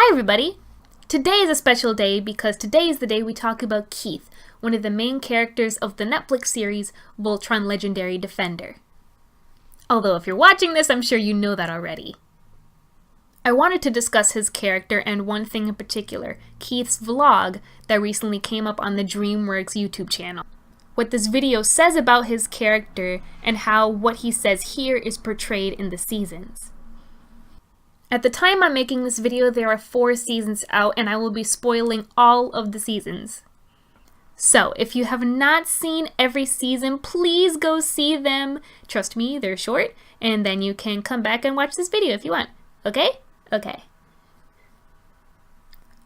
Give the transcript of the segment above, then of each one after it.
Hi everybody! Today is a special day because today is the day we talk about Keith, one of the main characters of the Netflix series Voltron Legendary Defender. Although if you're watching this, I'm sure you know that already. I wanted to discuss his character and one thing in particular, Keith's vlog that recently came up on the DreamWorks YouTube channel. What this video says about his character and how what he says here is portrayed in the seasons. At the time I'm making this video, there are 4 seasons out, and I will be spoiling all of the seasons. So, if you have not seen every season, please go see them. Trust me, they're short, and then you can come back and watch this video if you want. Okay? Okay.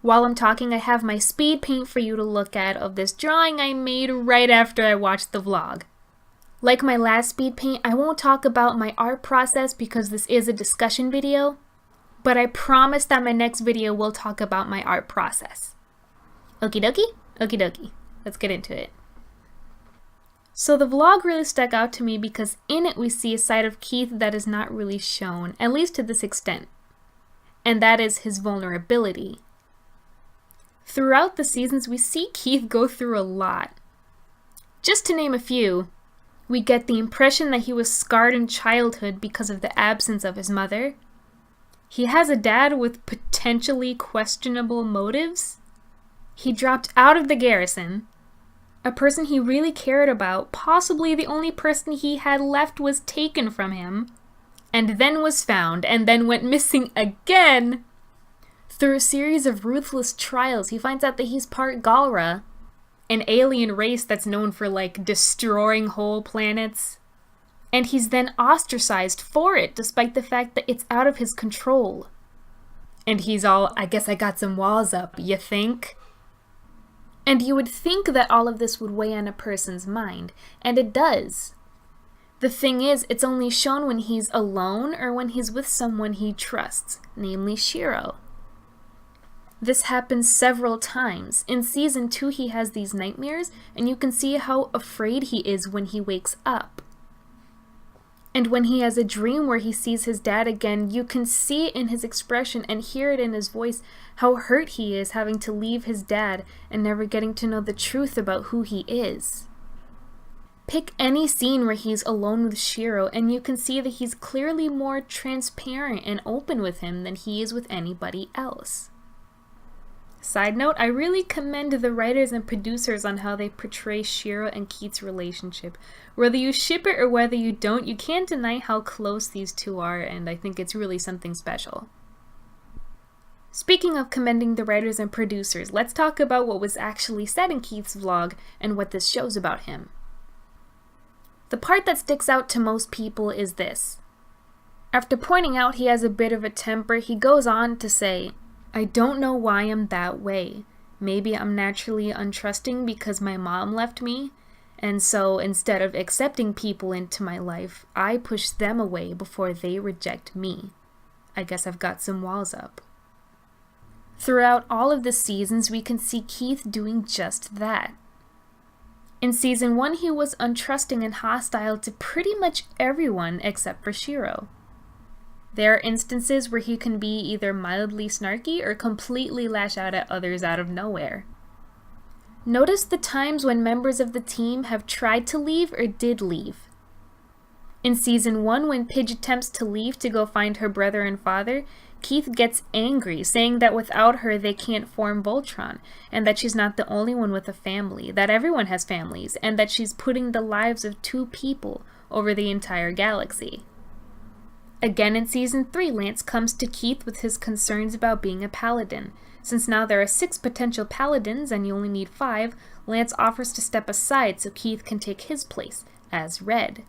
While I'm talking, I have my speed paint for you to look at of this drawing I made right after I watched the vlog. Like my last speed paint, I won't talk about my art process because this is a discussion video. But I promise that my next video will talk about my art process. Okie dokie? Okie dokie. Let's get into it. So the vlog really stuck out to me because in it we see a side of Keith that is not really shown, at least to this extent. And that is his vulnerability. Throughout the seasons we see Keith go through a lot. Just to name a few, we get the impression that he was scarred in childhood because of the absence of his mother. He has a dad with potentially questionable motives. He dropped out of the garrison. A person he really cared about, possibly the only person he had left, was taken from him, and then was found, and then went missing again. Through a series of ruthless trials, he finds out that he's part Galra, an alien race that's known for, destroying whole planets. And he's then ostracized for it, despite the fact that it's out of his control. And he's all, I guess I got some walls up, you think? And you would think that all of this would weigh on a person's mind, and it does. The thing is, it's only shown when he's alone or when he's with someone he trusts, namely Shiro. This happens several times. In season 2 he has these nightmares, and you can see how afraid he is when he wakes up. And when he has a dream where he sees his dad again, you can see it in his expression and hear it in his voice how hurt he is having to leave his dad and never getting to know the truth about who he is. Pick any scene where he's alone with Shiro and you can see that he's clearly more transparent and open with him than he is with anybody else. Side note, I really commend the writers and producers on how they portray Shiro and Keith's relationship. Whether you ship it or whether you don't, you can't deny how close these two are, and I think it's really something special. Speaking of commending the writers and producers, let's talk about what was actually said in Keith's vlog and what this shows about him. The part that sticks out to most people is this. After pointing out he has a bit of a temper, he goes on to say, I don't know why I'm that way. Maybe I'm naturally untrusting because my mom left me, and so instead of accepting people into my life, I push them away before they reject me. I guess I've got some walls up. Throughout all of the seasons, we can see Keith doing just that. In season 1, he was untrusting and hostile to pretty much everyone except for Shiro. There are instances where he can be either mildly snarky or completely lash out at others out of nowhere. Notice the times when members of the team have tried to leave or did leave. In season 1, when Pidge attempts to leave to go find her brother and father, Keith gets angry, saying that without her they can't form Voltron, and that she's not the only one with a family, that everyone has families, and that she's putting the lives of 2 people over the entire galaxy. Again in season 3, Lance comes to Keith with his concerns about being a paladin. Since now there are 6 potential paladins and you only need 5, Lance offers to step aside so Keith can take his place, as Red.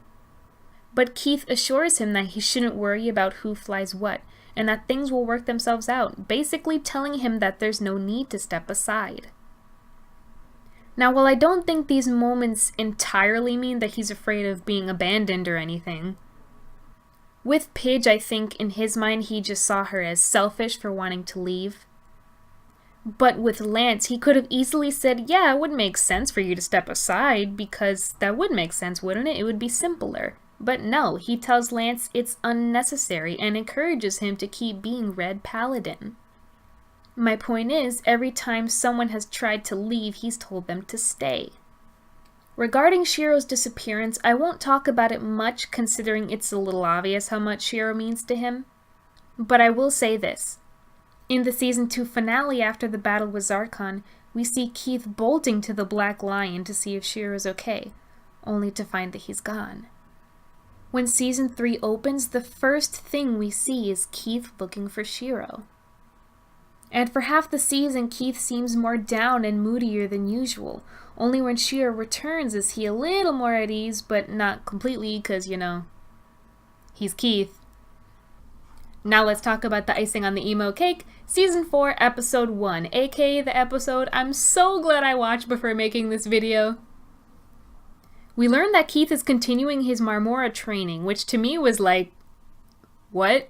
But Keith assures him that he shouldn't worry about who flies what, and that things will work themselves out, basically telling him that there's no need to step aside. Now, while I don't think these moments entirely mean that he's afraid of being abandoned or anything, with Pidge, I think in his mind he just saw her as selfish for wanting to leave. But with Lance, he could have easily said, yeah, it would make sense for you to step aside, because that would make sense, wouldn't it? It would be simpler. But no, he tells Lance it's unnecessary and encourages him to keep being Red Paladin. My point is, every time someone has tried to leave, he's told them to stay. Regarding Shiro's disappearance, I won't talk about it much considering it's a little obvious how much Shiro means to him. But I will say this. In the Season 2 finale after the battle with Zarkon, we see Keith bolting to the Black Lion to see if Shiro's okay, only to find that he's gone. When Season 3 opens, the first thing we see is Keith looking for Shiro. And for half the season, Keith seems more down and moodier than usual. Only when Shiro returns is he a little more at ease, but not completely, because, he's Keith. Now let's talk about the icing on the emo cake, Season 4, Episode 1, aka the episode I'm so glad I watched before making this video. We learned that Keith is continuing his Marmora training, which to me was like, what?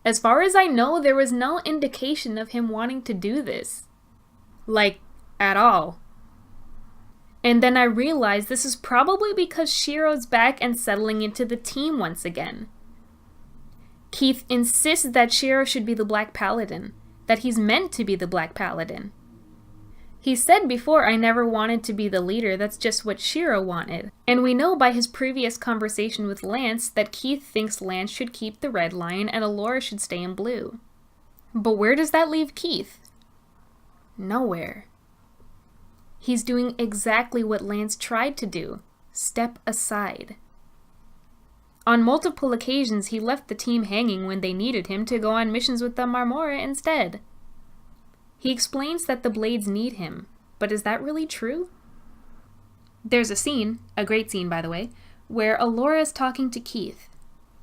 As far as I know, there was no indication of him wanting to do this. Like, at all. And then I realized this is probably because Shiro's back and settling into the team once again. Keith insists that Shiro should be the Black Paladin, that he's meant to be the Black Paladin. He said before, I never wanted to be the leader, that's just what Shiro wanted. And we know by his previous conversation with Lance that Keith thinks Lance should keep the Red Lion and Allura should stay in blue. But where does that leave Keith? Nowhere. He's doing exactly what Lance tried to do, step aside. On multiple occasions, he left the team hanging when they needed him to go on missions with the Marmora instead. He explains that the Blades need him, but is that really true? There's a scene, a great scene by the way, where Allura is talking to Keith,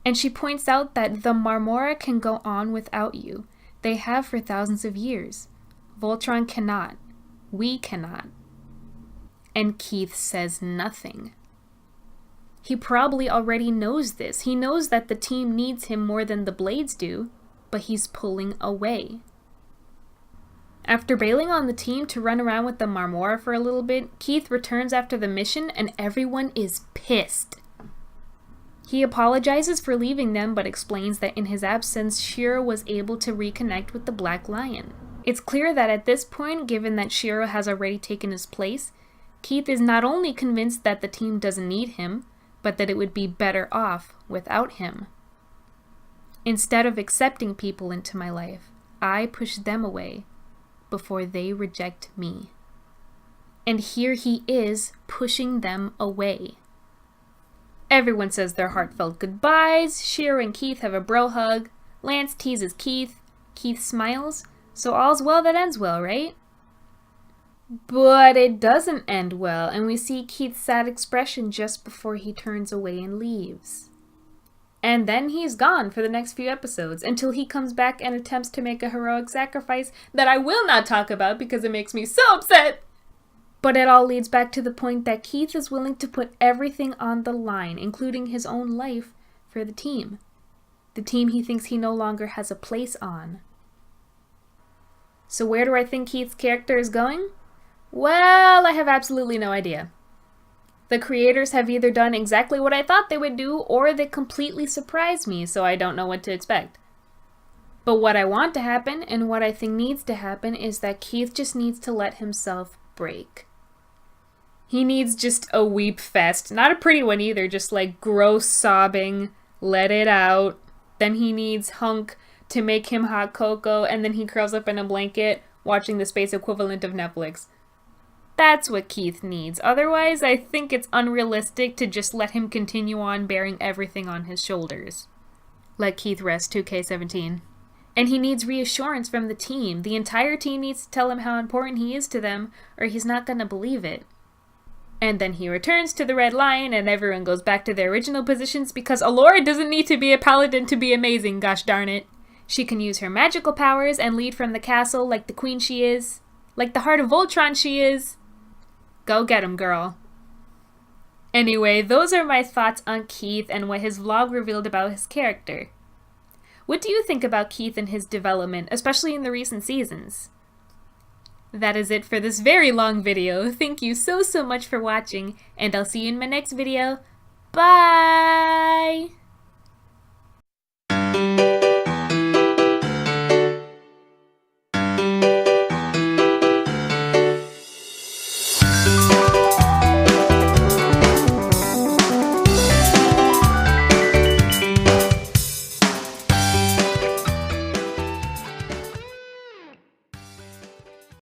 and she points out that the Marmora can go on without you. They have for thousands of years. Voltron cannot. We cannot. And Keith says nothing. He probably already knows this. He knows that the team needs him more than the Blades do, but he's pulling away. After bailing on the team to run around with the Marmora for a little bit, Keith returns after the mission and everyone is pissed. He apologizes for leaving them but explains that in his absence, Shiro was able to reconnect with the Black Lion. It's clear that at this point, given that Shiro has already taken his place, Keith is not only convinced that the team doesn't need him, but that it would be better off without him. Instead of accepting people into my life, I push them away before they reject me. And here he is pushing them away. Everyone says their heartfelt goodbyes, Shiro and Keith have a bro hug, Lance teases Keith, Keith smiles, so all's well that ends well, right? But it doesn't end well, and we see Keith's sad expression just before he turns away and leaves. And then he's gone for the next few episodes, until he comes back and attempts to make a heroic sacrifice that I will not talk about because it makes me so upset! But it all leads back to the point that Keith is willing to put everything on the line, including his own life, for the team. The team he thinks he no longer has a place on. So where do I think Keith's character is going? Well, I have absolutely no idea. The creators have either done exactly what I thought they would do, or they completely surprised me, so I don't know what to expect. But what I want to happen, and what I think needs to happen, is that Keith just needs to let himself break. He needs just a weep fest. Not a pretty one either, just like gross sobbing, let it out. Then he needs Hunk to make him hot cocoa, and then he curls up in a blanket, watching the space equivalent of Netflix. That's what Keith needs. Otherwise, I think it's unrealistic to just let him continue on bearing everything on his shoulders. Let Keith rest, 2K17. And he needs reassurance from the team. The entire team needs to tell him how important he is to them, or he's not gonna believe it. And then he returns to the Red Lion, and everyone goes back to their original positions because Allura doesn't need to be a paladin to be amazing, gosh darn it. She can use her magical powers and lead from the castle like the queen she is. Like the heart of Voltron she is. Go get him, girl. Anyway, those are my thoughts on Keith and what his vlog revealed about his character. What do you think about Keith and his development, especially in the recent seasons? That is it for this very long video. Thank you so much for watching, and I'll see you in my next video. Bye!